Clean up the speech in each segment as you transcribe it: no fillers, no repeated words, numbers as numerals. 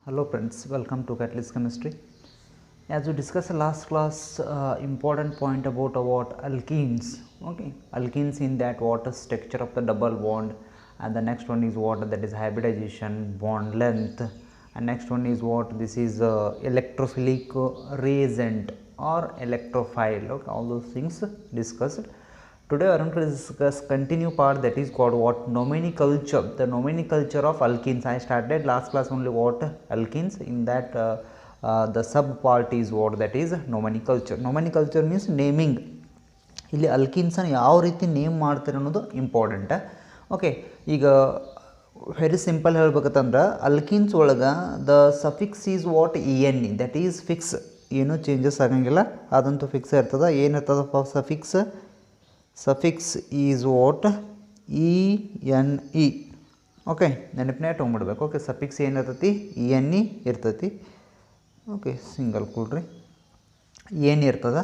Hello friends, welcome to Catalyst Chemistry. As we discussed last class, important point about what alkenes. Okay, alkenes in that what is structure of the double bond, and the next one is what that is hybridization, bond length, and next one is what this is electrophilic reagent or electrophile. Okay, all those things discussed. Today I am going to discuss continue part that is called what nomenclature, the nomenclature of alkenes. I started last class only what alkenes, in that the sub part is what that is nomenclature. Nomenclature means naming. ಇಲ್ಲಿ ಅಲ್ಕಿನ್ಸನ್ನು ಯಾವ ರೀತಿ name ಮಾಡ್ತಾರೆ ಅನ್ನೋದು important. Okay, ಈಗ very simple ಹೇಳ್ಬೇಕಂತಂದ್ರೆ alkenes ಒಳಗೆ the suffix is what e n e, that is fix, ಏನೂ changes ಆಗಂಗಿಲ್ಲ, ಅದಂತೂ ಫಿಕ್ಸ್ ಇರ್ತದೆ. ಏನಿರ್ತದಪ್ಪ suffix? Suffix is what e n e. Okay, ನೆನಪಿನೇ ತೊಗೊಂಬಿಡ್ಬೇಕು. ಓಕೆ, ಸಫಿಕ್ಸ್ ಏನಿರ್ತೈತಿ? ಇ ಎನ್ ಇ ಇರ್ತೈತಿ. ಓಕೆ, ಸಿಂಗಲ್ ಕೂಡ್ರಿ, ಏನು ಇರ್ತದೆ.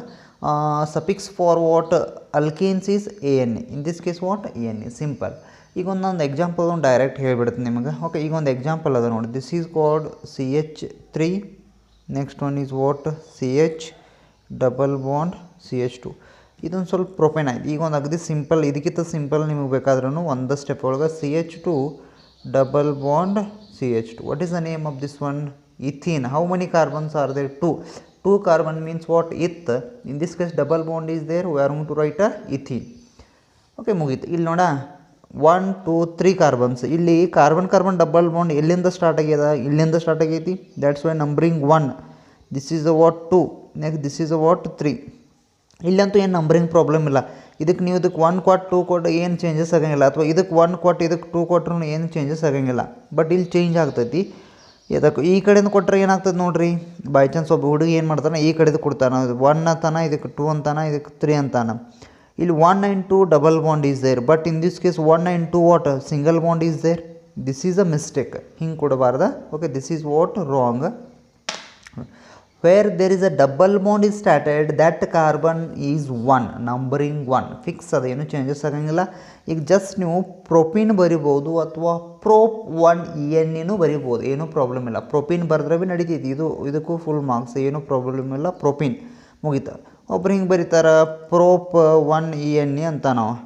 Suffix for what alkanes is a n e, in this case what e n e. Simple. ಈಗ ಒಂದೊಂದು example ಒಂದು ಡೈರೆಕ್ಟ್ ಹೇಳಿಬಿಡುತ್ತೆ ನಿಮಗೆ. ಓಕೆ, ಈಗ ಒಂದು ಎಕ್ಸಾಂಪಲ್ ಅದ ನೋಡಿ. This is called CH3, next one is what CH double bond CH2. ಇದೊಂದು ಸ್ವಲ್ಪ ಪ್ರೊಪೇನ್ ಆಯ್ತು. ಈಗ ಒಂದು ಅಗದಿ ಸಿಂಪಲ್, ಇದಕ್ಕಿಂತ ಸಿಂಪಲ್ ನಿಮಗೆ ಬೇಕಾದ್ರೂ ಒಂದು ಸ್ಟೆಪ್ ಒಳಗೆ CH2 double bond CH2. What is the name of this one? Ethene. How many carbons are there? 2 carbon means what? Eth. In this case double bond is there, we are going to write a ethene. Okay, ಮುಗೀತು. ಇಲ್ಲಿ ನೋಡ 1 2 3 carbons. ಇಲ್ಲಿ carbon double bond ಎಲ್ಲಿಂದ start ಆಗ್ಯದ? ಇಲ್ಲಿಂದ start ಆಗೈತಿ. That's why numbering 1. This is a what 2, next this is a what 3. ಇಲ್ಲಂತೂ ಏನು numbering problem ಇಲ್ಲ. ಇದಕ್ಕೆ ನೀವು ಇದಕ್ಕೆ 1 ಕೊಟ್ಟು 2 ಕೊಟ್ಟು ಏನು ಚೇಂಜಸ್ ಆಗಂಗಿಲ್ಲ, ಅಥವಾ ಇದಕ್ಕೆ 1 ಕೊಟ್ಟು ಇದಕ್ಕೆ 2 ಕೊಟ್ಟರು ಏನು ಚೇಂಜಸ್ ಆಗಂಗಿಲ್ಲ. ಬಟ್ ಇಲ್ಲಿ ಚೇಂಜ್ ಆಗ್ತೈತಿ. ಇದಕ್ಕೆ ಈ ಕಡೆಯಿಂದ ಕೊಟ್ಟರೆ ಏನಾಗ್ತದೆ ನೋಡಿರಿ. ಬೈ ಚಾನ್ಸ್ ಒಬ್ಬ ಹುಡುಗ ಏನು ಮಾಡ್ತಾನೆ, ಈ ಕಡೆದು ಕೊಡ್ತಾನೆ. 1 ಅಂತಾನೆ, ಇದಕ್ಕೆ 2 ಅಂತಾನೆ, ಇದಕ್ಕೆ 3 ಅಂತಾನೆ. ಇಲ್ಲಿ 1 and 2 double bond is there, but in this case 1 and 2 what single bond is there. This is a mistake. ಹಿಂಗೆ ಕೊಡಬಾರ್ದ. Okay, this is what wrong. Where there is a double bond is started, that carbon is 1, numbering 1 fix. ಅದೇನು changes ಆಗಂಗಿಲ್ಲ. ಈಗ just ನೀವು ಪ್ರೊಪಿನ್ ಬರಿಬೋದು, ಅಥವಾ ಪ್ರೋಪ್ 1 e N ಇನೂ ಬರಿಬೋದು, ಏನೂ ಪ್ರಾಬ್ಲಮ್ ಇಲ್ಲ. ಪ್ರೊಪಿನ್ ಬರೆದ್ರೆ ಭೀ ನಡೀತೈತಿ. ಇದಕ್ಕೂ ಫುಲ್ ಮಾರ್ಕ್ಸ್, ಏನೂ ಪ್ರಾಬ್ಲಮ್ ಇಲ್ಲ. ಪ್ರೊಪಿನ್ ಮುಗೀತು. ಒಬ್ರು ಹಿಂಗೆ ಬರೀತಾರೆ ಪ್ರೋಪ್ 1 ಇ ಎನ್ ಇ ಅಂತ ನಾವು.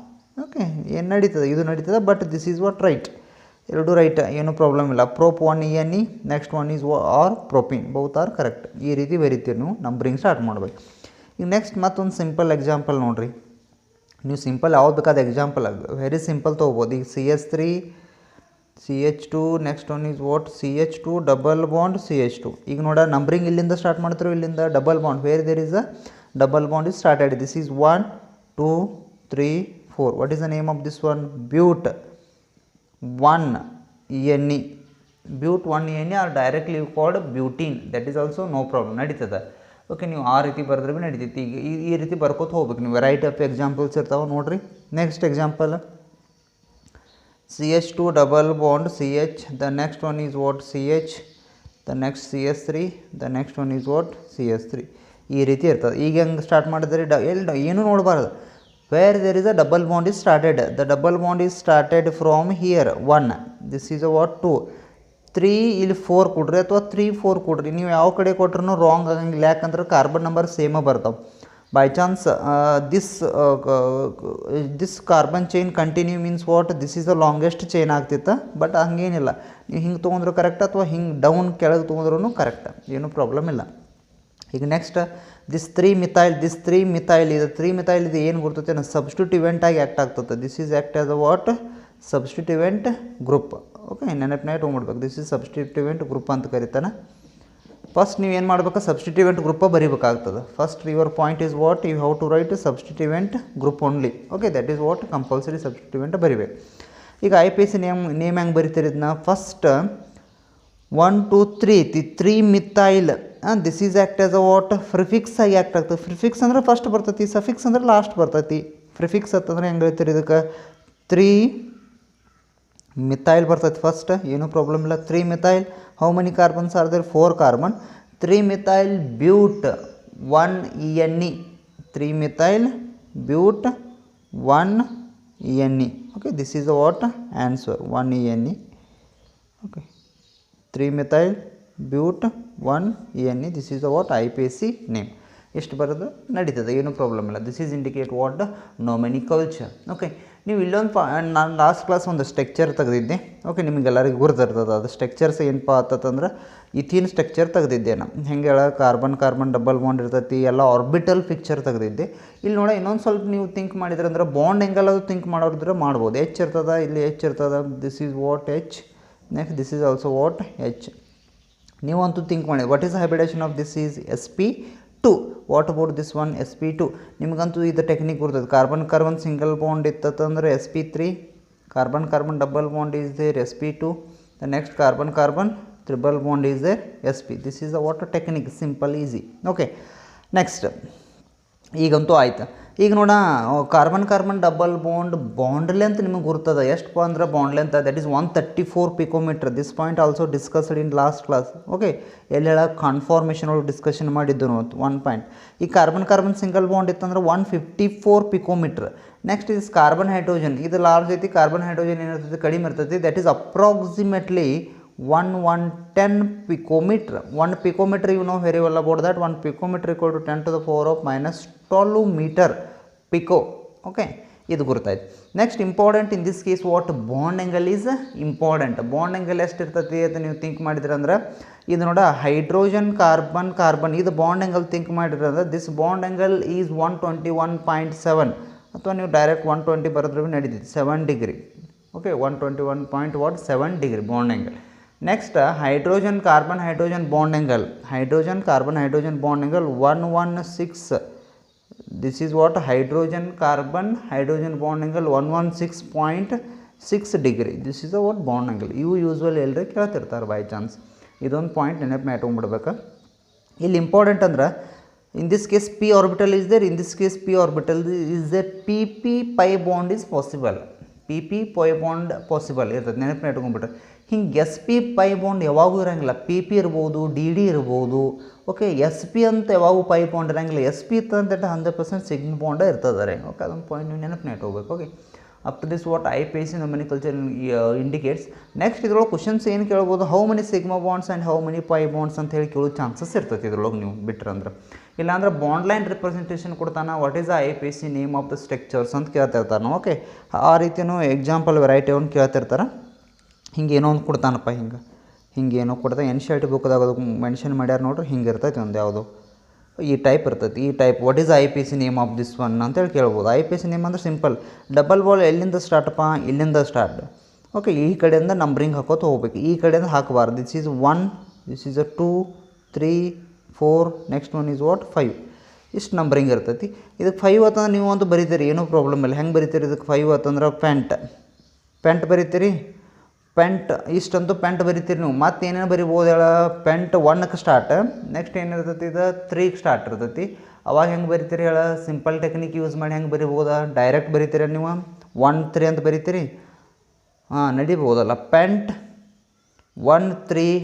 ಓಕೆ, ಏನು ನಡೀತದೆ? ಇದು ನಡೀತದೆ. But this is what right, ಎರಡು ರೈಟ್, ಏನೂ ಪ್ರಾಬ್ಲಮ್ ಇಲ್ಲ. Prop 1 e n e, next one is or propene, both are correct. ಈ ರೀತಿ ಬರೀತೀರಿ ನೀವು, ನಂಬರಿಂಗ್ ಸ್ಟಾರ್ಟ್ ಮಾಡ್ಬೇಕು. ಈಗ ನೆಕ್ಸ್ಟ್ ಮತ್ತೊಂದು ಸಿಂಪಲ್ ಎಕ್ಸಾಂಪಲ್ ನೋಡಿರಿ. ನೀವು ಸಿಂಪಲ್ ಯಾವ್ದು ಬೇಕಾದ ಎಕ್ಸಾಂಪಲ್ ವೆರಿ ಸಿಂಪಲ್ ತೊಗೋಬೋದು. ಈಗ CH3 CH2, next one is what CH2 double bond CH2. ಈಗ ನೋಡ ನಂಬರಿಂಗ್ ಇಲ್ಲಿಂದ ಸ್ಟಾರ್ಟ್ ಮಾಡ್ತಿರೋ, ಇಲ್ಲಿಂದ double bond. Where there is a double bond is started. This is 1 2 3 4. What is the name of this one? But 1 e n e. But 1 e n e or directly called butene. That is also no problem, ನಡೀತದೆ. Okay, ನೀವು ಆ ರೀತಿ ಬರೆದ್ರೆ ಭೀ ನಡೀತೈತಿ. ಈಗ ಈ ರೀತಿ ಬರ್ಕೋತ ಹೋಗ್ಬೇಕು ನೀವು. ವೆರೈಟಿ ಆಫ್ ಎಕ್ಸಾಂಪಲ್ಸ್ ಇರ್ತಾವೆ ನೋಡಿರಿ. Next example CH2 double bond CH, the next one is what CH, the next CH3, the next one is what CH3. ಈ ರೀತಿ ಇರ್ತದೆ. ಈಗ ಹೆಂಗೆ ಸ್ಟಾರ್ಟ್ ಮಾಡಿದ್ರೆ ಏನೂ ನೋಡಬಾರ್ದು. Where there is a double bond is started, the double bond is started from here 1, this is a what 2 3. ಇಲ್ಲಿ 4 ಕೊಡ್ರಿ, ಅಥವಾ 3 4 ಕೊಡ್ರಿ. ನೀವು ಯಾವ ಕಡೆ ಕೊಟ್ರೂ ರಾಂಗ್ ಆಗಂಗಿಲ್ಲ. ಯಾಕಂದ್ರೆ ಕಾರ್ಬನ್ ನಂಬರ್ ಸೇಮ ಬರ್ತಾವೆ. By chance this carbon chain continue means what this is the longest chain ಆಗ್ತಿತ್ತು. ಬಟ್ ಹಂಗೇನಿಲ್ಲ, ನೀವು ಹಿಂಗೆ ತೊಗೊಂಡ್ರು ಕರೆಕ್ಟ್, ಅಥವಾ ಹಿಂಗೆ ಡೌನ್ ಕೆಳಗೆ ತೊಗೊಂಡ್ರೂ ಕರೆಕ್ಟ್, ಏನೂ ಪ್ರಾಬ್ಲಮ್ ಇಲ್ಲ. ಈಗ next this 3 methyl, this 3 methyl ಇದೆ. 3 ಮಿಥೈಲ್ ಇದು ಏನು ಗುರ್ತೈತೆ? ಸಬ್ಸ್ಟಿಟ್ಯೂವೆಂಟ್ ಆಗಿ ಆ್ಯಕ್ಟ್ ಆಗ್ತದೆ. This is act as a what substituent group. Okay, ನೆನಪಿನಾಗ ತೊಗೊಂಡ್ಬಿಡ್ಬೇಕು. ದಿಸ್ ಈಸ್ ಸಬ್ಸ್ಟಿಟ್ಯೂವೆಂಟ್ ಗ್ರೂಪ್ ಅಂತ ಕರಿತಾನೆ. ಫಸ್ಟ್ ನೀವು ಏನು ಮಾಡ್ಬೇಕು? ಸಬ್ಸ್ಟಿಟ್ಯೂವೆಂಟ್ ಗ್ರೂಪ ಬರೀಬೇಕಾಗ್ತದೆ. First your point is what you have to write substituent group only. Okay, that is what compulsory substituent ಬರಿಬೇಕು. ಈಗ IPC ನೇಮ್ ಹೆಂಗೆ ಬರಿತೀರಿ ಇದನ್ನ? ಫಸ್ಟ್ 1 2 3 ಐತಿ. 3 methyl, this is act as a what prefix ಆಗಿ act ಆಗ್ತದೆ. Prefix ಅಂದ್ರೆ first ಬರ್ತೈತಿ, suffix ಅಂದ್ರೆ ಲಾಸ್ಟ್ ಬರ್ತೈತಿ. ಪ್ರಿಫಿಕ್ಸ್ ಅಂತಂದ್ರೆ ಹೆಂಗೆ ಹೇಳ್ತೀರಿ ಇದಕ್ಕೆ? 3 ಮಿಥೈಲ್ ಬರ್ತೈತಿ ಫಸ್ಟ್, ಏನೂ ಪ್ರಾಬ್ಲಮ್ ಇಲ್ಲ. 3 methyl, how many carbons are there? 4 carbon. 3 methyl but 1 e n e. 3 methyl but 1 e n e. Okay, this is a what answer 1 e n e. Okay, 3 methyl but 1 NE. This is what IPAC name. ಎಷ್ಟು ಬರೋದು ನಡೀತದೆ, ಏನೂ problem ಇಲ್ಲ. This is indicate what nomenclature. Okay, ನೀವು ಇಲ್ಲೊಂದು ನಾನು last class ಒಂದು structure ತೆಗೆದಿದ್ದೆ. ಓಕೆ, ನಿಮಗೆಲ್ಲರಿಗೂ ಗುರ್ತಿರ್ತದೆ ಅದು. ಸ್ಟ್ರಕ್ಚರ್ಸ್ ಏನಪ್ಪ ಆತಂದ್ರೆ ಇಥೀನ್ ಸ್ಟ್ರಕ್ಚರ್ ತೆಗೆದಿದ್ದೆ ನಾನು. ಹೆಂಗೆ ಹೇಳ, ಕಾರ್ಬನ್ ಡಬಲ್ ಬಾಂಡ್ ಇರ್ತೈತಿ, ಎಲ್ಲ ಆರ್ಬಿಟಲ್ ಪಿಕ್ಚರ್ ತೆಗೆದಿದ್ದೆ. ಇಲ್ಲಿ ನೋಡಿ ಇನ್ನೊಂದು ಸ್ವಲ್ಪ ನೀವು ಥಿಂಕ್ ಮಾಡಿದ್ರೆ ಅಂದ್ರೆ ಬಾಂಡ್ ಹೆಂಗೆಲ್ಲ ಅದು ಥಿಂಕ್ ಮಾಡೋರಿದ್ರೆ ಮಾಡ್ಬೋದು. H ಇರ್ತದೆ, ಇಲ್ಲಿ H ಇರ್ತದೆ. This is what H. Next this is also what H. ನೀವಂತೂ ಥಿಂಕ್ ಮಾಡಿ, what is hybridisation of this is sp2. What about this one sp2. ನಿಮಗಂತೂ ಇದು ಟೆಕ್ನಿಕ್ ಬರ್ತದೆ. ಕಾರ್ಬನ್ ಸಿಂಗಲ್ ಬಾಂಡ್ ಇತ್ತಂದ್ರೆ sp3, carbon double bond is there sp2, the next carbon triple bond is there sp. This is a what technique, simple easy. Okay, next ಈಗಂತೂ ಆಯ್ತು. ಈಗ ನೋಡ, carbon double bond length ನಿಮಗೆ ಗುರ್ತದ ಎಷ್ಟಪ್ಪ ಅಂದ್ರೆ bond length that is 134 picometre. This point also discussed in last class. Okay, ಎಲ್ಲೆಲ್ಲ ಕಾನ್ಫಾರ್ಮೇಷನ್ ಒಳಗೆ discussion ಮಾಡಿದ್ದು ನಾವು 1 ಪಾಯಿಂಟ್. ಈ ಕಾರ್ಬನ್ ಸಿಂಗಲ್ ಬಾಂಡ್ ಇತ್ತಂದ್ರೆ 154 picometre. Next is carbon hydrogen. ಇದು ಲಾರ್ಜ್ ಐತಿ, ಕಾರ್ಬನ್ ಹೈಡ್ರೋಜನ್ ಏನಿರ್ತೈತಿ ಕಡಿಮೆ ಇರ್ತೈತಿ. That is approximately 110 picometer. 1 picometer, you know very well about that. 1 picometer equal to 10 to the power of minus 12 meter pico. Okay, ಇದು ಗುರುತಾಯ್ತು. Next important in this case what bond angle is important. Bond angle ಎಷ್ಟು ಇರ್ತೈತಿ ಅಂತ ನೀವು think ಮಾಡಿದ್ರೆ ಅಂದ್ರೆ ಇದು ನೋಡ, ಹೈಡ್ರೋಜನ್ ಕಾರ್ಬನ್ ಇದು ಬಾಂಡ್ ಆ್ಯಂಗಲ್ ಥಿಂಕ್ ಮಾಡಿದ್ರೆ ಅಂದ್ರೆ ದಿಸ್ ಬಾಂಡ್ ಆ್ಯಂಗಲ್ ಈಸ್ 121.7, ಅಥವಾ ನೀವು ಡೈರೆಕ್ಟ್ 120 ಬರೆದ್ರೆ ನಡೀತೈತಿ, 7 degree. Okay, 121.7 degree bond angle. Next hydrogen bond angle, carbon hydrogen bond angle 116. This is what hydrogen bond angle 116.6 degree. This is a what bond angle. ಇವು usual ಎಲ್ಲರೂ ಕೇಳ್ತಿರ್ತಾರೆ by chance. ಇದೊಂದು point ನೆನಪು ಮಾಡ್ಕೊಂಡ್ಬಿಡ್ಬೇಕು. ಇಲ್ಲಿ important ಅಂದ್ರೆ ಇನ್ this case p orbital is there, in this case p orbital is there, pp pi bond is possible. pp pi bond possible ಇರ್ತದೆ, ನೆನಪು ಇಟ್ಕೊಂಡ್ಬಿಟ್ರೆ. ಹಿಂಗೆ sp pi bond ಯಾವಾಗೂ ಇರೋಂಗಿಲ್ಲ. pp ಇರ್ಬೋದು, dd ಇರ್ಬೋದು. ಓಕೆ, sp ಅಂತ ಯಾವಾಗೂ pi bond ಇರೋಂಗಿಲ್ಲ. sp ಅಂತ 100% ಸಿಗ್ಮಾ ಬಾಂಡ್ ಇರ್ತದೆ. ಓಕೆ, ಅದೊಂದು ಪಾಯಿಂಟ್ ನೀವು ನೆನಪು ಇಟ್ಕೋಬೇಕು. Okay, up to this what IPAC nomenclature indicates. Next ಇದ್ರೊಳಗೆ ಕ್ವಶನ್ಸ್ ಏನು ಕೇಳ್ಬೋದು, how many sigma bonds and how many pi bonds ಅಂತ ಹೇಳಿ ಕೇಳೋ ಚಾನ್ಸಸ್ ಇರ್ತೈತಿ ಇದ್ರೊಳಗೆ ನೀವು ಬಿಟ್ರಂದ್ರೆ. ಇಲ್ಲಾಂದ್ರೆ ಬಾಂಡ್ ಲೈನ್ ರಿಪ್ರೆಸೆಂಟೇಷನ್ ಕೊಡ್ತಾನೆ, what is the IPAC name of the structures ಅಂತ ಕೇಳ್ತಿರ್ತಾನೆ. ಓಕೆ, ಆ ರೀತಿಯೂ ಎಕ್ಸಾಂಪಲ್ ವೆರೈಟಿ ಅವ್ನು ಕೇಳ್ತಿರ್ತಾರೆ. ಹಿಂಗೇನೋ ಒಂದು ಕೊಡ್ತಾನಪ್ಪ, ಹಿಂಗೇನೋ ಕೊಡ್ತಾನೆ. NCERT ಬುಕ್ದಾಗ ಅದು ಮೆನ್ಷನ್ ಮಾಡ್ಯಾರ ನೋಡ್ರಿ, ಹಿಂಗೆ ಇರ್ತೈತಿ ಒಂದು ಯಾವುದೋ ಈ ಟೈಪ್ ಇರ್ತೈತಿ. ಈ type what is IPAC name of this one ಅಂತೇಳಿ ಕೇಳ್ಬೋದು. IPAC ನೇಮ್ ಅಂದ್ರೆ ಸಿಂಪಲ್, ಡಬಲ್ ಬಾಲ್ ಎಲ್ಲಿಂದ ಸ್ಟಾರ್ಟಪ್ಪ, ಇಲ್ಲಿಂದ ಸ್ಟಾರ್ಟ್. ಓಕೆ, ಈ ಕಡೆಯಿಂದ ನಂಬರಿಂಗ್ ಹಾಕೋತ ಹೋಗ್ಬೇಕು, ಈ ಕಡೆಯಿಂದ ಹಾಕಬಾರ್ದು. This is 1, this is 2, 3, 4, next one is what 5. ಇಷ್ಟು ನಂಬರಿಂಗ್ ಇರ್ತೈತಿ. ಇದಕ್ಕೆ 5 ಅಂತಂದ್ರೆ ನೀವು ಒಂದು ಬರೀತೀರಿ, ಏನೂ ಪ್ರಾಬ್ಲಮ್ ಇಲ್ಲ. ಹೆಂಗೆ ಬರೀತೀರಿ ಇದಕ್ಕೆ 5 ಅಂತಂದ್ರೆ ಪೆಂಟ್ ಬರೀತೀರಿ. ಇಷ್ಟಂತೂ ಪೆಂಟ್ ಬರೀತೀರಿ ನೀವು. ಮತ್ತು ಏನೇನು ಬರಿಬೋದು ಹೇಳ, ಪೆಂಟ್ 1ಕ್ಕೆ ಸ್ಟಾರ್ಟ್, ನೆಕ್ಸ್ಟ್ ಏನಿರ್ತೈತಿ ಇದು 3ಗೆ ಸ್ಟಾರ್ಟ್ ಇರ್ತೈತಿ. ಅವಾಗ ಹೆಂಗೆ ಬರಿತೀರಿ ಹೇಳ, ಸಿಂಪಲ್ ಟೆಕ್ನಿಕ್ ಯೂಸ್ ಮಾಡಿ ಹೆಂಗೆ ಬರಿಬೋದಾ, ಡೈರೆಕ್ಟ್ ಬರಿತೀರ ನೀವು 1, 3 ಅಂತ ಬರಿತೀರಿ. ನಡಿಬೋದಲ್ಲ. ಪೆಂಟ್ 1, 3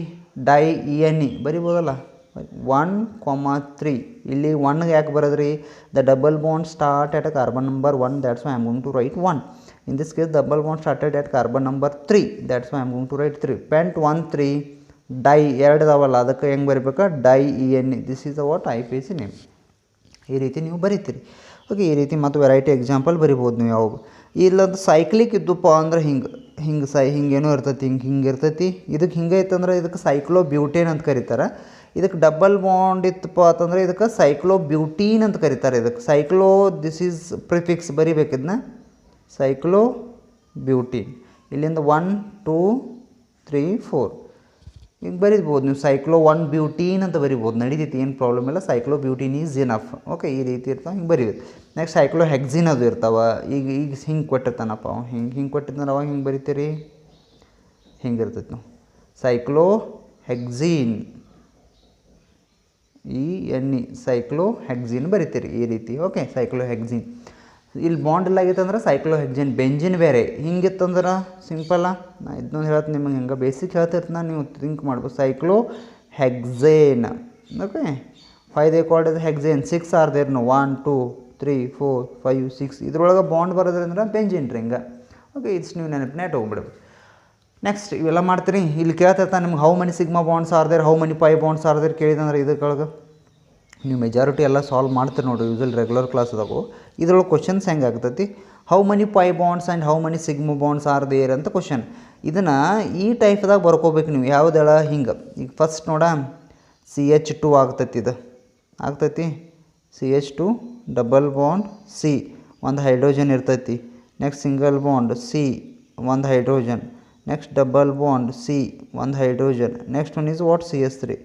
ಡೈ NE ಬರಿಬೋದಲ್ಲ. 1, 3 ಇಲ್ಲಿ 1ಗೆ ಯಾಕೆ ಬರೋದ್ರಿ, the double bond start at carbon number 1, that's why I am going to write 1. In this case double bond started at carbon number 3, that's why I am going to write 3. Pent 1, 3 di 2 ಅದಾವಲ್ಲ, ಅದಕ್ಕೆ ಹೆಂಗೆ ಬರಿಬೇಕಾ, di NE. This is what IPAC name. ಈ ರೀತಿ ನೀವು ಬರಿತೀರಿ. Okay, ಈ ರೀತಿ ಮತ್ತು ವೆರೈಟಿ ಎಕ್ಸಾಂಪಲ್ ಬರಿಬೋದು ನೀವು ಯಾವಾಗ. ಇಲ್ಲದು ಸೈಕ್ಲಿಕ್ ಇದ್ದಪ್ಪ ಅಂದ್ರೆ ಹಿಂಗೇನೋ ಇರ್ತೈತಿ, ಹಿಂಗೆ ಇರ್ತೈತಿ. ಇದಕ್ಕೆ ಹಿಂಗೆ ಐತಂದ್ರೆ ಇದಕ್ಕೆ ಸೈಕ್ಲೋಬ್ಯೂಟೇನ್ ಅಂತ ಕರೀತಾರೆ. ಇದಕ್ಕೆ ಡಬಲ್ ಬಾಂಡ್ ಇತ್ತಪ್ಪ ಅಂತಂದ್ರೆ ಇದಕ್ಕೆ ಸೈಕ್ಲೋಬ್ಯೂಟೀನ್ ಅಂತ ಕರೀತಾರೆ. ಇದಕ್ಕೆ ದಿಸ್ ಈಸ್ ಪ್ರಿಫಿಕ್ಸ್ ಬರಿಬೇಕಿದ್ನ, ಸೈಕ್ಲೋಬ್ಯೂಟೀನ್. ಇಲ್ಲಿಂದ 1, 2, 3, 4 ಹಿಂಗೆ ಬರಿಬೋದು ನೀವು. ಸೈಕ್ಲೋ 1 ಬ್ಯೂಟೀನ್ ಅಂತ ಬರಿಬೋದು, ನಡೀತೈತಿ, ಏನು ಪ್ರಾಬ್ಲಮ್ ಇಲ್ಲ. ಸೈಕ್ಲೋಬ್ಯೂಟೀನ್ ಈಸ್ ಇನಫ್. ಓಕೆ, ಈ ರೀತಿ ಇರ್ತಾವೆ, ಹಿಂಗೆ ಬರಿಬೇಕು. ನೆಕ್ಸ್ಟ್ ಸೈಕ್ಲೋಹೆಕ್ಸಿನ್ ಅದು ಇರ್ತಾವೆ. ಈಗ ಹಿಂಗೆ ಕೊಟ್ಟಿರ್ತಾನಪ್ಪ ಅವ, ಹಿಂಗೆ ಕೊಟ್ಟಿದ್ದಂದ್ರೆ ಅವಾಗ ಹಿಂಗೆ ಬರಿತೀರಿ, ಹಿಂಗೆ ಇರ್ತೈತಿ ನಾವು. ಸೈಕ್ಲೋಹೆಕ್ಸಿನ್ NE, ಸೈಕ್ಲೋಹೆಕ್ಸಿನ್ ಬರಿತೀರಿ ಈ ರೀತಿ. ಓಕೆ, ಸೈಕ್ಲೋಹೆಕ್ಸಿನ್. ಇಲ್ಲಿ ಬಾಂಡ್ ಇಲ್ಲ ಆಗಿತ್ತು ಅಂದ್ರೆ ಸೈಕ್ಲೋಹೆಕ್ಸಿನ್. ಬೆಂಜಿನ್ ಬೇರೆ. ಹಿಂಗಿತ್ತಂದ್ರೆ ಸಿಂಪಲ್ಲ, ನಾ ಇದನ್ನೊಂದು ಹೇಳ್ತೀನಿ ನಿಮಗೆ, ಹೆಂಗೆ ಬೇಸಿಕ್ ಹೇಳ್ತಿರ್ತೀನಿ, ನೀವು ಥಿಂಕ್ ಮಾಡ್ಬೋದು. Cyclohexane. Okay, 5 they called as hexane, 6 are there. 1, 2, 3, 4, 5, 6 ಇದ್ರೊಳಗೆ ಬಾಂಡ್ ಬರೋದ್ರಿಂದ ಬೆಂಜಿನ್ ರಿಂಗ. ಓಕೆ, ಇಟ್ಸ್ ನೀವು ನೆನಪನ್ನೇ ಇಟ್ಕೊಂಡ್ಬಿಡ್ಬೇಕು. ನೆಕ್ಸ್ಟ್ ಇವೆಲ್ಲ ಮಾಡ್ತೀರಿ. ಇಲ್ಲಿ ಕೇಳ್ತಿರ್ತಾನೆ ನಿಮ್ಗೆ how many sigma bonds are there, how many pi bonds are there ಕೇಳಿದಂದ್ರೆ ಇದಕ್ಕೊಳಗೆ ನೀವು ಮೆಜಾರಿಟಿ ಎಲ್ಲ ಸಾಲ್ವ್ ಮಾಡ್ತೀರಿ ನೋಡಿರಿ ಯೂಸಲ್ ರೆಗ್ಯುಲರ್ ಕ್ಲಾಸ್ದಾಗೂ. ಇದ್ರೊಳಗೆ ಕ್ವಶನ್ಸ್ ಹೆಂಗೆ ಆಗ್ತೈತಿ, how many pi bonds and how many sigma bonds are there ಅಂತ ಕ್ವಶನ್. ಇದನ್ನು ಈ ಟೈಪ್ದಾಗ ಬರ್ಕೋಬೇಕು ನೀವು. ಯಾವುದೆಲ್ಲ ಹಿಂಗೆ ಈಗ ಫಸ್ಟ್ ನೋಡ CH2 ಆಗ್ತೈತಿ, ಇದು ಆಗ್ತೈತಿ CH2 ಡಬಲ್ ಬಾಂಡ್ C ಒಂದು ಹೈಡ್ರೋಜನ್ ಇರ್ತೈತಿ. ನೆಕ್ಸ್ಟ್ ಸಿಂಗಲ್ ಬಾಂಡ್ C ಒಂದು hydrogen. Next double bond C ಒಂದು hydrogen. Next one is what CH3.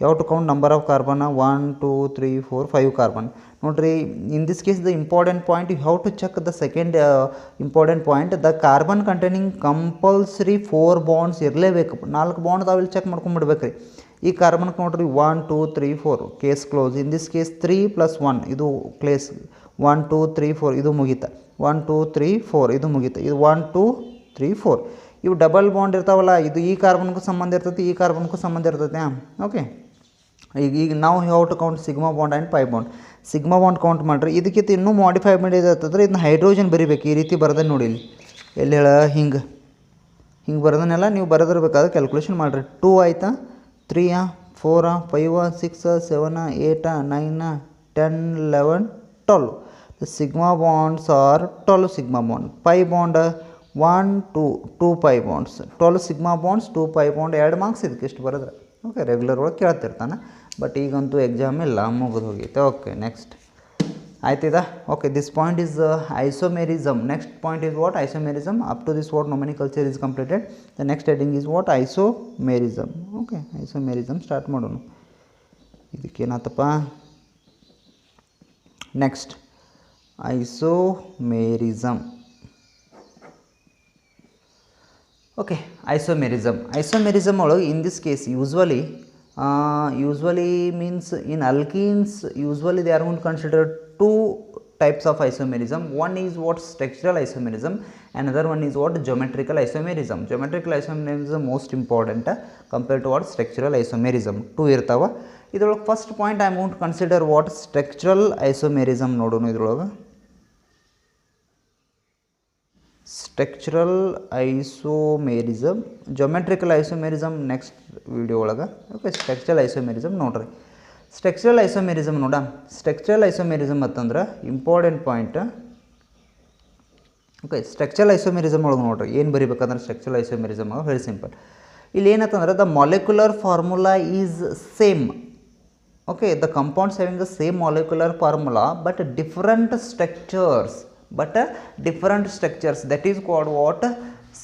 ಯಾವ to count number of carbon 1 2 3 4 5 carbon. ನೋಡಿರಿ in this case the important point you have to check the second important point, the carbon containing compulsory 4 bonds ಇರಲೇಬೇಕು. 4 bond ಅದಾವಿಲ್ಲಿ check ಮಾಡ್ಕೊಂಡ್ಬಿಡ್ಬೇಕು ರೀ. ಈ ಕಾರ್ಬನ್ಗೆ ನೋಡಿರಿ 1 2 3 4 case close. In this case 3 + 1 ಇದು ಕ್ಲೇಸ್ 1 2 3 4 ಇದು ಮುಗೀತಾ. 1 2 3 4 ಇದು ಮುಗೀತಾ. ಇದು 1 2 3 4 ಇವು ಡಬಲ್ ಬಾಂಡ್ ಇರ್ತಾವಲ್ಲ, ಇದು ಈ ಕಾರ್ಬನ್ಗೂ ಸಂಬಂಧ ಇರ್ತೈತಿ, ಈ ಕಾರ್ಬನ್ಗೂ ಸಂಬಂಧ ಇರ್ತೈತೆ. ಓಕೆ, ಈಗ ನಾವು have to count sigma bond and pi bond. Sigma bond count ಮಾಡಿರಿ. ಇದಕ್ಕಿಂತ ಇನ್ನೂ ಮಾಡಿಫೈ ಮಾಡಿದ್ರೆ ಇದನ್ನ ಹೈಡ್ರೋಜನ್ ಬರಿಬೇಕು. ಈ ರೀತಿ ಬರೆದ ನೋಡಿ ಇಲ್ಲಿ ಎಲ್ಲಿ ಹೇಳ ಹಿಂಗೆ ಬರೆದನ್ನೆಲ್ಲ ನೀವು ಬರೆದಿರ್ಬೇಕಾದ್ರೆ ಕ್ಯಾಲ್ಕುಲೇಷನ್ ಮಾಡಿರಿ. 2 ಆಯಿತಾ, 3 4 5 6 7 8 9 10 11 12. The sigma bonds are 12 sigma bond. Pi bond 1 2 pi bonds. 12 sigma bonds 2 pi bond. 2 marks ಇದಕ್ಕೆ ಇಷ್ಟು ಬರೆದ್ರೆ. ಓಕೆ, ರೆಗ್ಯುಲರ್ ಒಳಗೆ ಕೇಳ್ತಿರ್ತಾನೆ, ಬಟ್ ಈಗಂತೂ ಎಕ್ಸಾಮ್ ಇಲ್ಲ, ಮುಗಿದು ಹೋಗೈತೆ. ಓಕೆ, ನೆಕ್ಸ್ಟ್ ಆಯ್ತಿದ. Okay, this point is isomerism. Next point is what isomerism. Up to this what nomenclature is completed. The next heading is what isomerism. Okay, isomerism start ಮಾಡೋಣ. ಇದಕ್ಕೇನಾತಪ್ಪ next isomerism. Okay, isomerism ಒಳಗೆ in this case usually means in alkenes usually they are going to consider 2 types of isomerism. One is what structural isomerism, another one is what geometrical isomerism. Geometrical isomerism most important compared to what structural isomerism. 2 ಇರ್ತಾವ. ಇದ್ರೊಳಗೆ first point I am going to consider what structural isomerism. ನೋಡೋಣ ಇದ್ರೊಳಗೆ structural isomerism, geometrical isomerism next video ಒಳಗೆ. Okay, structural isomerism ನೋಡ್ರಿ. Structural isomerism ನೋಡ. Structural isomerism ಅಂತಂದ್ರೆ important point. Okay, structural isomerism ಒಳಗೆ ನೋಡ್ರಿ ಏನು ಬರಿಬೇಕಂದ್ರೆ ಸ್ಟ್ರಕ್ಚರಲ್ ಐಸೋಮೆರಿಸಮ್ ಒಳಗೆ ವೆರಿ ಸಿಂಪಲ್. ಇಲ್ಲಿ ಏನಂತಂದ್ರೆ the molecular formula is same. Okay, the compounds having the same molecular formula but different structures. That is called what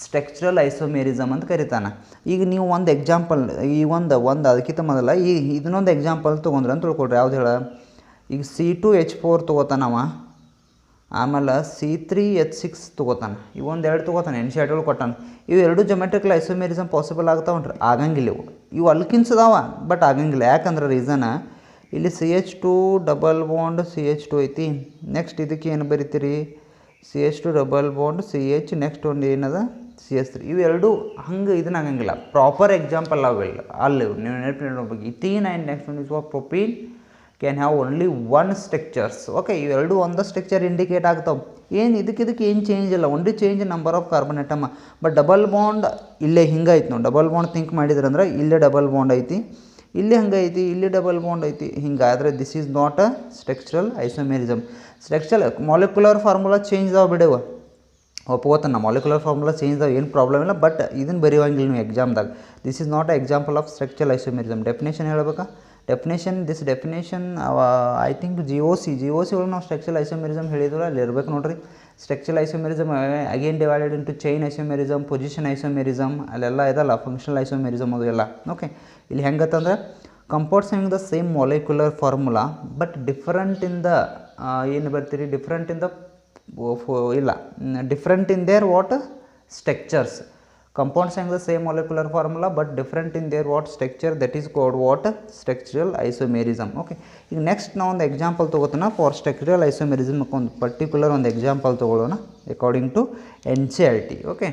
structural isomerism ಅಂತ ಕರಿತಾನೆ. ಈಗ ನೀವು ಒಂದು ಎಕ್ಸಾಂಪಲ್, ಈ ಒಂದು ಅದಕ್ಕಿಂತ ಮೊದಲ ಈ ಇದನ್ನೊಂದು ಎಕ್ಸಾಂಪಲ್ ತೊಗೊಂಡ್ರೆ ಅಂತ ತಿಳ್ಕೊಳ್ರಿ. ಯಾವ್ದು ಹೇಳ, ಈಗ C2H4 ತೊಗೋತಾನವ, ಆಮೇಲೆ C3H6 ತೊಗೋತಾನೆ, ಇವೊಂದು 2 ತೊಗೋತಾನೆ, NCERT ಕೊಟ್ಟಾನೆ. ಇವು 2 ಜೊಮೆಟ್ರಿಕಲ್ ಐಸೋಮೆರಿಸಮ್ ಪಾಸಿಬಲ್ ಆಗ್ತಾವನ್ರಿ? ಆಗಂಗಿಲ್ಲ. ಇವು ಅಲ್ಕಿನ್ಸ್ ಅದಾವ ಬಟ್ ಆಗಂಗಿಲ್ಲ. ಯಾಕಂದ್ರೆ ರೀಸನ್ ಇಲ್ಲಿ CH2 ಡಬಲ್ ಬಾಂಡ್ CH2 ಐತಿ. ನೆಕ್ಸ್ಟ್ ಇದಕ್ಕೆ ಏನು ಬರಿತೀರಿ, CH2 double bond CH. Next ಒಂದು ಏನದ CH3. ಇವೆರಡು ಹಂಗೆ ಇದನ್ನ ಆಗಂಗಿಲ್ಲ. ಪ್ರಾಪರ್ ಎಕ್ಸಾಂಪಲ್ ಅವೆಲ್ಲ ಅಲ್ಲಿ ನೀವು ನೆನಪಿನಬೇಕು. ಇಥೀನ್ ಆ್ಯಂಡ್ ನೆಕ್ಸ್ಟ್ ಒಂದು is propene can have only 1 structures. Okay, ಇವೆರಡು ಒಂದು ಸ್ಟ್ರಕ್ಚರ್ ಇಂಡಿಕೇಟ್ ಆಗ್ತಾವೆ. ಏನು ಇದಕ್ಕೆ ಏನು ಚೇಂಜ್ ಇಲ್ಲ, only change number of carbon atom. But double bond ಇಲ್ಲೇ ಹಿಂಗೈತೆ ನೋಡಿ. ಡಬಲ್ ಬಾಂಡ್ ಥಿಂಕ್ ಮಾಡಿದ್ರಂದ್ರೆ ಇಲ್ಲೇ ಡಬಲ್ ಬಾಂಡ್ ಐತಿ, ಇಲ್ಲಿ ಹಂಗೈತಿ, ಇಲ್ಲಿ ಡಬಲ್ ಬಾಂಡ್ ಐತಿ. ಹಿಂಗಾದ್ರೆ this is not a structural isomerism. Structural molecular formula change ಅದಾವ ಬಿಡುವ, ಒಪ್ಕೋತಾನೆ. ಮಾಲಿಕ್ಯುಲರ್ ಫಾರ್ಮುಲಾ ಚೇಂಜ್ ಅದಾವ, ಏನು ಪ್ರಾಬ್ಲಮ್ ಇಲ್ಲ. ಬಟ್ ಇದನ್ನು ಬರೆಯುವಂಗಿಲ್ಲ ನೀವು ಎಕ್ಸಾಮ್ದಾಗ. This is not a example of structural isomerism. Definition ಹೇಳ್ಬೇಕಾ? This definition I think GOC ಒಳಗೆ ನಾವು ಸ್ಟ್ರಕ್ಚರಲ್ ಐಸೋಮೆರಿಸಮ್ ಹೇಳಿದ್ವಲ್ಲ, ಅಲ್ಲಿ ಇರ್ಬೇಕು ನೋಡ್ರಿ. Structural isomerism again divided into chain isomerism, position isomerism, ಅಲ್ಲೆಲ್ಲ ಇದಲ್ಲ ಫಂಕ್ಷನಲ್ ಐಸೋಮೆರಿಸಮ್ ಅದು ಎಲ್ಲ. ಓಕೆ, ಇಲ್ಲಿ ಹೆಂಗತ್ತಂದ್ರೆ compounds having the same molecular formula but different in the ಏನು ಬರ್ತೀರಿ, different in their what structures. Compounds having the same molecular formula but different in their what structure, that is called what structural isomerism. Okay, ಈಗ next ನಾವು ಒಂದು example ತೊಗೋತಾನ for structural isomerism. ಒಂದು particular ಒಂದು example ತೊಗೊಳ್ಳೋಣ according to NCERT. Okay,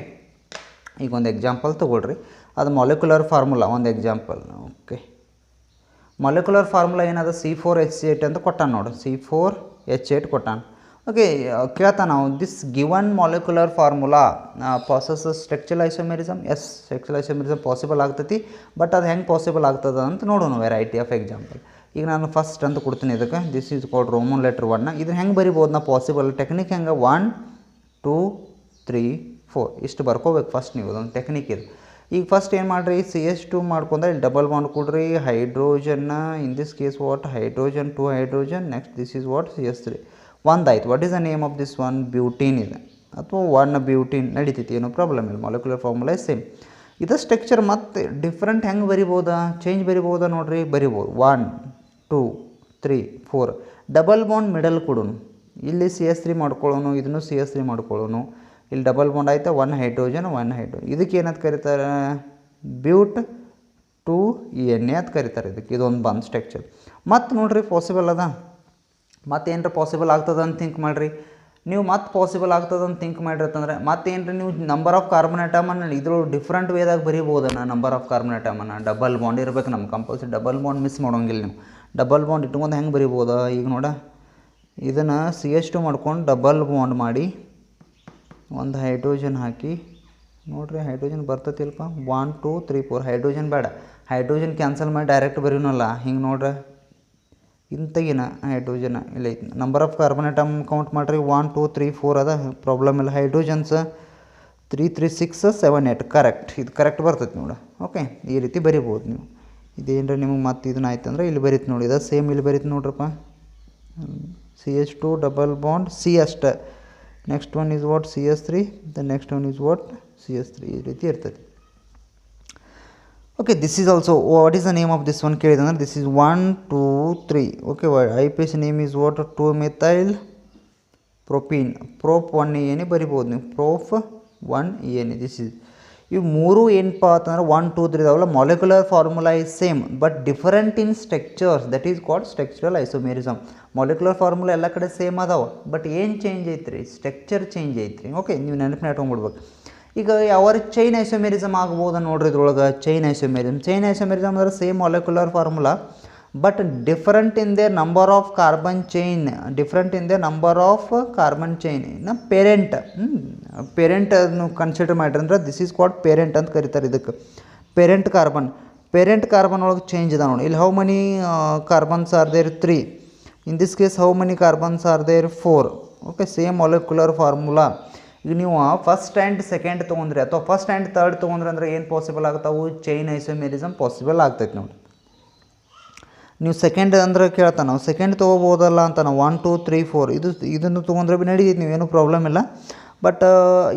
ಈಗ ಒಂದು example ತೊಗೊಳ್ರಿ. ಅದು ಮಾಲಿಕ್ಯುಲರ್ ಫಾರ್ಮುಲಾ ಒಂದು ಎಕ್ಸಾಂಪಲ್. ಓಕೆ, ಮಾಲಿಕ್ಯುಲರ್ ಫಾರ್ಮುಲಾ ಏನದ C4H8 ಅಂತ ಕೊಟ್ಟಾನ ನೋಡು. C4H8 ಕೊಟ್ಟಾನ. ಓಕೆ ಕೇಳ್ತಾ ನಾವು this given molecular formula possesses structural isomerism. Yes, structural isomerism possible ಆಗ್ತೈತಿ, ಬಟ್ ಅದು ಹೆಂಗೆ ಪಾಸಿಬಲ್ ಆಗ್ತದೆ ಅಂತ ನೋಡೋಣ. Variety of example. ಈಗ ನಾನು ಫಸ್ಟ್ ಅಂತ ಕೊಡ್ತೀನಿ ಇದಕ್ಕೆ. This is called Roman letter 1. ಇದನ್ನು ಹೆಂಗೆ ಬರಿಬೋದು ನಾ ಪಾಸಿಬಲ್ ಟೆಕ್ನಿಕ್ ಹೆಂಗೆ 1 2 3 4 ಇಷ್ಟು ಬರ್ಕೋಬೇಕು ಫಸ್ಟ್. ನೀವು ಅದೊಂದು ಟೆಕ್ನಿಕ್ ಇದೆ. ಈಗ ಫಸ್ಟ್ ಏನು ಮಾಡಿರಿ, CH2 ಮಾಡ್ಕೊಂಡ್ರೆ ಇಲ್ಲಿ ಡಬಲ್ ಬಾಂಡ್ ಕೊಡ್ರಿ, ಹೈಡ್ರೋಜನ್ನ in this case what hydrogen 2 hydrogen, next this is what CH3 ಒಂದಾಯ್ತು. What is the name of this one? Butene ಇದೆ, ಅಥವಾ 1 ಬ್ಯೂಟೀನ್ ನಡೀತೈತಿ, ಏನೋ ಪ್ರಾಬ್ಲಮ್ ಇಲ್ಲ. Molecular formula same. ಇದು ಸ್ಟ್ರಕ್ಚರ್ ಮತ್ತು ಡಿಫ್ರೆಂಟ್ ಹೆಂಗೆ ಬರಿಬೋದಾ, ಚೇಂಜ್ ಬರಿಬೋದಾ ನೋಡಿರಿ, ಬರಿಬೋದು. 1 2 3 4 ಡಬಲ್ ಬಾಂಡ್ ಮಿಡಲ್ ಕೊಡೋನು, ಇಲ್ಲಿ CH3 ಮಾಡ್ಕೊಳ್ಳೋನು, ಇದನ್ನು CH3 ಮಾಡ್ಕೊಳ್ಳೋನು, ಇಲ್ಲಿ ಡಬಲ್ ಬಾಂಡ್ ಆಯ್ತಾ, 1 ಹೈಡ್ರೋಜನ್ 1 ಹೈಡ್ರೋಜನ್. ಇದಕ್ಕೆ ಏನಂತ ಕರೀತಾರೆ? ಬ್ಯೂಟ್ 2Na ಅಂತ ಕರೀತಾರೆ ಇದಕ್ಕೆ. ಇದೊಂದು ಬಂದು ಸ್ಟ್ರಕ್ಚರ್. ಮತ್ತು ನೋಡಿರಿ ಪಾಸಿಬಲ್ ಅದ, ಮತ್ತೇನರ ಪಾಸಿಬಲ್ ಆಗ್ತದೆ ಅಂತ ಥಿಂಕ್ ಮಾಡಿರಿ ನೀವು. ಮತ್ತೆ ಪಾಸಿಬಲ್ ಆಗ್ತದೆ ಅಂತ ಥಿಂಕ್ ಮಾಡಿರತ್ತಂದ್ರೆ ಮತ್ತೇನ್ರಿ ನೀವು ನಂಬರ್ ಆಫ್ ಕಾರ್ಬನ್ ಅಟಮನ್ನು ಇದ್ರ ಡಿಫ್ರೆಂಟ್ ವೇದಾಗ ಬರೀಬೋದನ್ನ. ನಂಬರ್ ಆಫ್ ಕಾರ್ಬನ್ ಅಟಮನ್ನು ಡಬಲ್ ಬಾಂಡ್ ಇರಬೇಕು ನಮ್ಗೆ ಕಂಪಲ್ಸರಿ. ಡಬಲ್ ಬಾಂಡ್ ಮಿಸ್ ಮಾಡೋಂಗಿಲ್ಲ ನೀವು. ಡಬಲ್ ಬಾಂಡ್ ಇಟ್ಕೊಂಡು ಹೆಂಗೆ ಬರಿಬೋದಾ? ಈಗ ನೋಡ, ಇದನ್ನು CH2 ಮಾಡ್ಕೊಂಡು ಡಬಲ್ ಬಾಂಡ್ ಮಾಡಿ ಒಂದು ಹೈಡ್ರೋಜನ್ ಹಾಕಿ ನೋಡಿರಿ, ಹೈಡ್ರೋಜನ್ ಬರ್ತತಿಲ್ಪ. 1 2 3 4 ಹೈಡ್ರೋಜನ್ ಬೇಡ, ಹೈಡ್ರೋಜನ್ ಕ್ಯಾನ್ಸಲ್ ಮಾಡಿ ಡೈರೆಕ್ಟ್ ಬರೀನಲ್ಲ ಹಿಂಗೆ ನೋಡ್ರಿ. ಇಂತಗಿನ ಹೈಡ್ರೋಜನ್ ಇಲ್ಲ ಐತಿ. Number of carbon atom count ಮಾಡಿರಿ, 1 2 3 4 ಅದ, ಪ್ರಾಬ್ಲಮ್ ಇಲ್ಲ. Hydrogens 3 3 6 7 8 correct. ಇದು ಕರೆಕ್ಟ್ ಬರ್ತೈತೆ ನೋಡಿ. ಓಕೆ, ಈ ರೀತಿ ಬರಿಬೋದು ನೀವು. ಇದೇನ್ರಿ ನಿಮಗೆ ಮತ್ತೆ ಇದನ್ನ ಆಯ್ತು ಅಂದ್ರೆ ಇಲ್ಲಿ ಬರೀತು ನೋಡಿ. ಇದು ಸೇಮ್ ಇಲ್ಲಿ ಬರೀತು ನೋಡ್ರಪ್ಪ. CH2 ಡಬಲ್ ಬಾಂಡ್ C ಅಷ್ಟೇ. Next one is what CH3, the next one is what CH3. ಈ ರೀತಿ ಇರ್ತೈತಿ. Okay, this is also what is the name of this one ಕೇಳಿದಂದ್ರೆ this is 1 2 3. Okay, IPAC name is what 2 methyl propene. Prop 1 ಬರಿಬೋದು ನೀವು. Prop 1 this is. ಇವು ಮೂರು ಏನಪ್ಪ ಅಂತಂದ್ರೆ 1 2 3 ಇದಾವಲ್ಲ, molecular formula is same but different in structures, that is called structural isomerism. Molecular formula ಎಲ್ಲ ಕಡೆ ಸೇಮ್ ಅದಾವ, ಬಟ್ ಏನು ಚೇಂಜ್ ಐತ್ರಿ? ಸ್ಟ್ರಕ್ಚರ್ ಚೇಂಜ್ ಐತ್ರಿ. ಓಕೆ, ನೀವು ನೆನಪಿನ ಇಟ್ಕೊಂಡ್ಬಿಡ್ಬೇಕು. ಈಗ ಯಾವ ಚೈನ್ ಐಸೋಮೆರಿಸಮ್ ಆಗ್ಬೋದ ನೋಡ್ರಿ ಇದ್ರೊಳಗೆ. ಚೈನ್ ಐಸೋಮೆರಿಸಮ್ ಅಂದ್ರೆ same molecular formula but different in they number of carbon chain. ಇನ್ನು ಪೇರೆಂಟ್ ಪೇರೆಂಟನ್ನು ಕನ್ಸಿಡರ್ ಮಾಡಿರಿ ಅಂದ್ರೆ ದಿಸ್ ಈಸ್ ಕಾಲ್ಡ್ ಪೇರೆಂಟ್ ಅಂತ ಕರೀತಾರೆ ಇದಕ್ಕೆ. ಪೇರೆಂಟ್ ಕಾರ್ಬನ್ ಒಳಗೆ ಚೇಂಜ್ ಇದೆ ನೋಡಿ. ಇಲ್ಲಿ how many carbons are there? 3. In this case how many carbons are there? 4. Okay, same molecular formula. ಈಗ ನೀವು ಫಸ್ಟ್ ಆ್ಯಂಡ್ ಸೆಕೆಂಡ್ ತೊಗೊಂಡ್ರಿ ಅಥವಾ ಫಸ್ಟ್ ಆ್ಯಂಡ್ ಥರ್ಡ್ ತೊಗೊಂಡ್ರಿ ಅಂದ್ರೆ ಏನು ಪಾಸಿಬಲ್ ಆಗ್ತಾವೆ? ಚೈನ್ ಐಸೋಮೆರಿಸಮ್ ಪಾಸಿಬಲ್ ಆಗ್ತೈತೆ ನೋಡಿ. ನೀವು ಸೆಕೆಂಡ್ ಅಂದ್ರೆ ಕೇಳ್ತಾನೆ ನಾವು ಸೆಕೆಂಡ್ ತೊಗೋಬೋದಲ್ಲ ಅಂತ ನಾವು 1 2 3 4 ಇದನ್ನು ತೊಗೊಂಡ್ರೆ ಭೀ ನಡೀತೈತೆ, ನೀವೇನು ಪ್ರಾಬ್ಲಮ್ ಇಲ್ಲ. ಬಟ್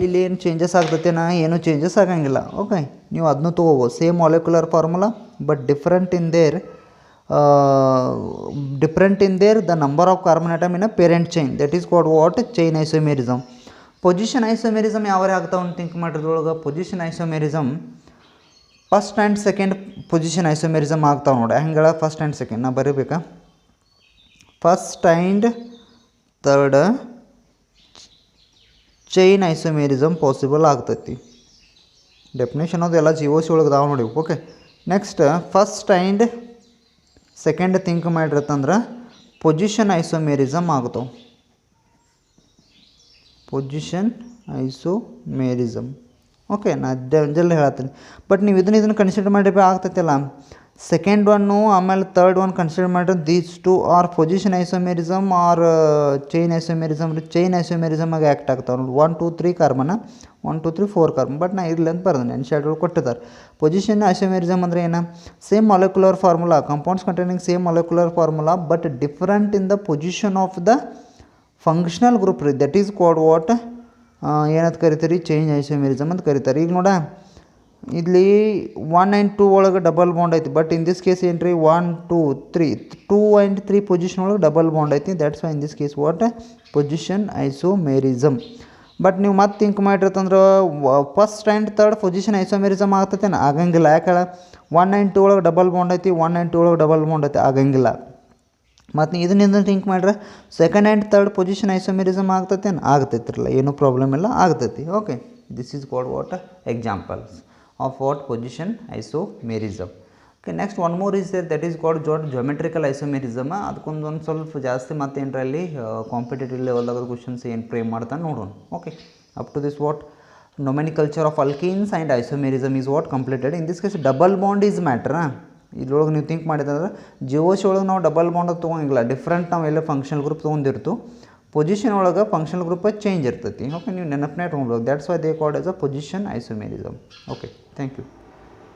ಇಲ್ಲಿ ಏನು ಚೇಂಜಸ್ ಆಗ್ತೈತೆನಾ? ಏನೂ ಚೇಂಜಸ್ ಆಗಂಗಿಲ್ಲ. ಓಕೆ, ನೀವು ಅದನ್ನು ತೊಗೋಬೋದು. Same molecular formula but different in their the number of carbon atom in a parent chain, that is called what? Chain isomerism. Position isomerism ಯಾವ ಆಗ್ತಾವೆ ಅಂತ ಥಿಂಕ್ ಮಾಡಿದ್ರೊಳಗೆ. Position isomerism first and second position isomerism ಆಗ್ತಾವೆ ನೋಡಿ. ಹೆಂಗೆ? First and second ನಾ ಬರೀಬೇಕಾ? First and third chain isomerism possible ಆಗ್ತೈತಿ. ಡೆಫಿನೇಷನ್ ಅದು ಎಲ್ಲ GOC ಒಳಗೆ ಅದಾವೆ ನೋಡಿ. Okay, next first and second think ಮಾಡಿರತ್ತಂದ್ರೆ ಪೊಸಿಷನ್ ಐಸೋಮೆರಿಸಮ್ ಆಗ್ತಾವೆ. Position isomerism. ಓಕೆ, ನಾ ಜಲ್ದಿ ಹೇಳತ್ತೀನಿ. ಬಟ್ ನೀವು ಇದನ್ನು ಕನ್ಸಿಡರ್ ಮಾಡಿ ಆಗ್ತೈತಲ್ಲ. ಸೆಕೆಂಡ್ ಒನ್ನು ಆಮೇಲೆ ಥರ್ಡ್ ಒನ್ ಕನ್ಸಿಡರ್ ಮಾಡಿದ್ರೆ these 2 are position isomerism are chain isomerism. Chain ಐಸೋಮೆರಿಸಮಾಗಿ ಆ್ಯಕ್ಟ್ ಆಗ್ತಾವೆ ನೋಡಿ. 1 2 3 ಕಾರ್ಬನ್ 1 2 3 4 ಕಾರ್ಬನ್. ಬಟ್ ನಾ ಇರಲಿ ಅಂತ ಬರ್ದೇನೆ, ಎನ್ಶಾಡ್ಗಳು ಕೊಟ್ಟಿದ್ದಾರೆ. ಪೊಸಿಷನ್ ಐಸೋಮೆರಿಸಮ್ ಅಂದರೆ ಏನು? Same molecular formula, compounds containing same molecular formula but different in the position of the functional group ರೀ. That is called what? ಏನಂತ ಕರಿತೀರಿ? ಚೈನ್ ಐಸೋಮೆರಿಸಮ್ ಅಂತ ಕರೀತಾರೆ. ಈಗ ನೋಡ, ಇಲ್ಲಿ 1 and 2 ಒಳಗೆ ಡಬಲ್ ಬಾಂಡ್ ಐತಿ. ಬಟ್ ಇನ್ ದಿಸ್ ಕೇಸ್ ಏನು ರೀ? 1 2 3 2 and 3 ಪೊಸಿಷನ್ ಒಳಗೆ ಡಬಲ್ ಬಾಂಡ್ ಐತಿ. That's why in this case what? Position isomerism. But ನೀವು ಮತ್ತೆ ಥಿಂಕ್ ಮಾಡಿರ್ತಂದ್ರೆ first and third position isomerism ಆಗ್ತೈತೇನು? ಆಗಂಗಿಲ್ಲ. ಯಾಕೆ? 1 and 2 ಒಳಗೆ ಡಬಲ್ ಬಾಂಡ್ ಐತಿ, 1 and 2 ಒಳಗೆ ಡಬಲ್ ಬಾಂಡ್ ಐತಿ, ಆಗಂಗಿಲ್ಲ. ಮತ್ತು ಇದನ್ನಿಂದ ಥಿಂಕ್ ಮಾಡ್ರೆ second and third position isomerism ಆಗ್ತೈತೇನು? ಆಗ್ತೈತಿರಲ್ಲ, ಏನೂ ಪ್ರಾಬ್ಲಮ್ ಇಲ್ಲ, ಆಗ್ತೈತಿ. Okay, this is called what? Examples of what? Position isomerism. Okay next one more is there that is called geometrical isomerism. ಅದಕ್ಕೊಂದು ಒಂದು ಸ್ವಲ್ಪ ಜಾಸ್ತಿ ಮತ್ತೆ ಏನರಲ್ಲಿ ಕಾಂಪಿಟೇಟಿವ್ ಲೆವೆಲ್ದಾಗ ಕ್ವಶನ್ಸ್ ಏನು ಫ್ರೇಮ್ ಮಾಡ್ತಾನೆ ನೋಡೋಣ. Okay up to this what nomenclature of alkenes and isomerism is what completed. In this case double bond is matter. ಇದ್ರೊಳಗೆ ನೀವು ಥಿಂಕ್ ಮಾಡಿದ್ರೆ ಜಿಯೋಸಿ ಒಳಗೆ ನಾವು ಡಬಲ್ ಬಾಂಡ್ ತೊಗೊಂಗಿಲ್ಲ, ಡಿಫ್ರೆಂಟ್ ನಾವು ಎಲ್ಲ ಫಂಕ್ಷನಲ್ ಗ್ರೂಪ್ ತೊಗೊಂಡಿರ್ತು. ಪೊಸಿಷನ್ ಒಳಗೆ ಫಂಕ್ಷನಲ್ ಗ್ರೂಪ್ ಚೇಂಜ್ ಇರ್ತೈತಿ. ಓಕೆ ನೀವು ನೆನಪನ್ನೇ ತೊಗೊಳ್ಬೇಕು. That's why they called as a position isomerism. Okay thank you.